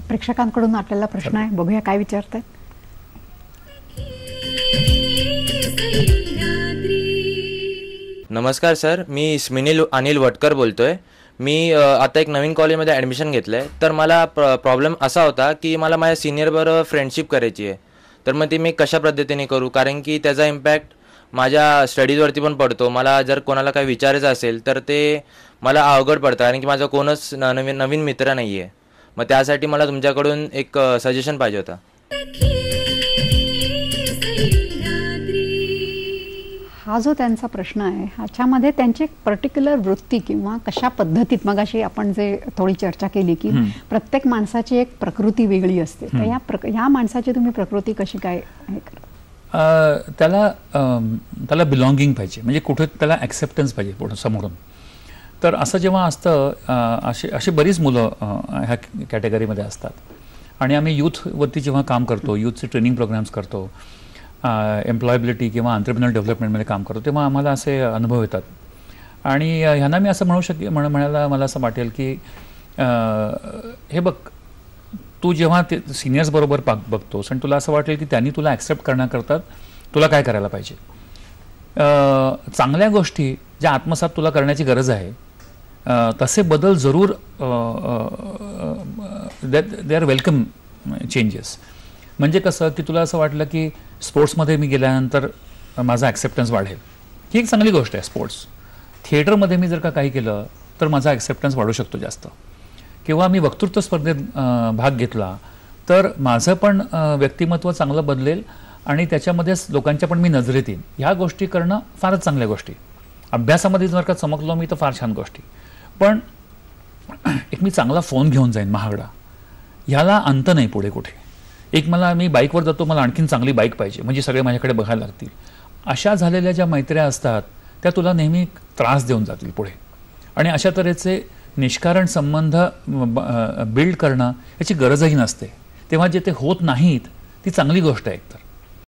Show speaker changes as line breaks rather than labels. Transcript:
प्रेक्षकांकडून आपल्याला प्रश्न आहे, बघूया काय विचारतात.
नमस्कार सर, मी स्मिनील अनिल वटकर बोलतोय. मी आता एक नवीन कॉलेजमध्ये ॲडमिशन घेतलं आहे. तर मला प्रॉब्लेम असा होता की मला माझ्या सिनियरबरोबर फ्रेंडशिप करायची आहे. तर मग ती मी कशा पद्धतीने करू, कारण की त्याचा इम्पॅक्ट माझ्या स्टडीजवरती पण पडतो. मला जर कोणाला काही विचारायचं असेल तर ते मला अवघड पडतं, कारण की माझा कोणच नवीन मित्र नाही आहे. मग त्यासाठी मला तुमच्याकडून एक सजेशन पाहिजे होता.
हा जो त्यांचा प्रश्न आहे ह्याच्यामध्ये त्यांची एक पर्टिक्युलर वृत्ती किंवा कशा पद्धतीत, मग अशी आपण जे थोडी चर्चा केली की प्रत्येक माणसाची एक प्रकृती वेगळी असते, तर ह्या माणसाची तुम्ही प्रकृती कशी काय हे करा?
त्याला बिलॉंगिंग पाहिजे, म्हणजे कुठे त्याला ॲक्सेप्टन्स पाहिजे पुढे समोरून. तर असं जेव्हा असतं, अशी बरीच मुलं ह्या कॅटेगरीमध्ये असतात. आणि आम्ही यूथवरती जेव्हा काम करतो, यूथचे ट्रेनिंग प्रोग्राम्स करतो, एम्प्लॉयबिलिटी किंवा एंटरप्रेन्योर डेव्हलपमेंटमध्ये काम करतो, तेव्हा आम्हाला असे अनुभव येतात. आणि ह्यांना मी असं म्हणायला मला असं वाटेल की हे बघ, तू जेव्हा ते सिनियर्सबरोबर बघतोस आणि तुला असं वाटेल की त्यांनी तुला ॲक्सेप्ट करण्याकरता तुला काय करायला पाहिजे. चांगल्या गोष्टी ज्या आत्मसात तुला करण्याची गरज आहे, तसे बदल जरूर दे आर वेलकम चेंजेस. म्हणजे कसं की तुला असं वाटलं की स्पोर्ट्समध्ये मी गेल्यानंतर माझा ॲक्सेप्टन्स वाढेल, ही एक चांगली गोष्ट आहे. स्पोर्ट्स थिएटरमध्ये मी जर का काही केलं तर माझा ॲक्सेप्टन्स वाढू शकतो जास्त. किंवा मी वक्तृत्व स्पर्धेत भाग घेतला तर माझं पण व्यक्तिमत्व चांगलं बदलेल आणि त्याच्यामध्येच लोकांच्या पण मी नजरेत येईन. ह्या गोष्टी करणं फारच चांगल्या गोष्टी. अभ्यासामध्ये जर का चमकलो मी तर फार छान गोष्टी. पण एक मी चांगला फोन घेऊन जाईन महागडा, ह्याला अंत नाही पुढे कुठे. एक मी बाईकवर जातो, मला आणखीन चांगली बाईक पाहिजे, म्हणजे सगळे माझ्याकडे बघायला लागतील. अशा झालेल्या ज्या मैत्र्या असतात त्या तुला नेहमी त्रास देऊन जातील पुढे. आणि अशा तऱ्हेचे निष्कारण संबंध बिल्ड करणं याची गरजही नसते. तेव्हा जे ते होत नाहीत ती चांगली गोष्ट आहे एकतर.